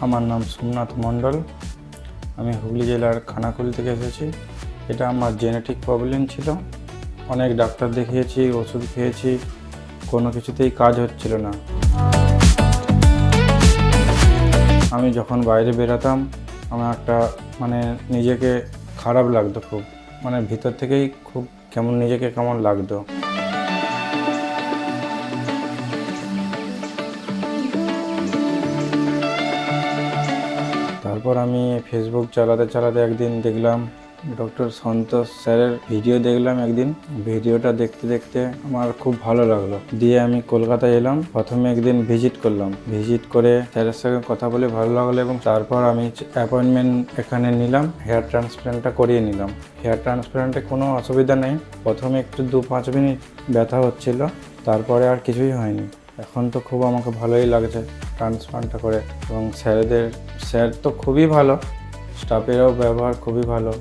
আমার নাম সোমনাথ মণ্ডল। আমি হুগলি জেলার খানাকুল থেকে এসেছি। এটা আমার জেনেটিক প্রবলেম ছিল। অনেক ডাক্তার দেখিয়েছি, ওষুধ খেয়েছি, কোনো কিছুতেই কাজ হচ্ছিল না। আমি যখন বাইরে বেরোতাম আমার একটা নিজেকে খারাপ লাগতো, খুব ভিতর থেকেই খুব নিজেকে কেমন লাগতো। তারপর আমি ফেসবুক চালাতে একদিন দেখলাম ডক্টর সন্তোষ স্যারের ভিডিও দেখলাম। একদিন ভিডিওটা দেখতে দেখতে আমার খুব ভালো লাগলো। দিয়ে আমি কলকাতায় এলাম। প্রথমে একদিন ভিজিট করলাম। ভিজিট করে স্যারের সঙ্গে কথা বলে ভালো লাগলো এবং তারপর আমি অ্যাপয়েন্টমেন্ট এখানে নিলাম। হেয়ার ট্রান্সপ্ল্যান্টটা করিয়ে নিলাম। হেয়ার ট্রান্সপ্ল্যান্টে কোনো অসুবিধা নেই। প্রথমে একটু 2-5 মিনিট ব্যথা হচ্ছিল, তারপরে আর কিছুই হয়নি। এখন তো খুব আমাকে ভালোই লাগছে ট্রান্সপ্ল্যান্টটা করে। এবং স্যার তো খুবই ভালো, স্টাফেরও ব্যবহার খুবই ভালো।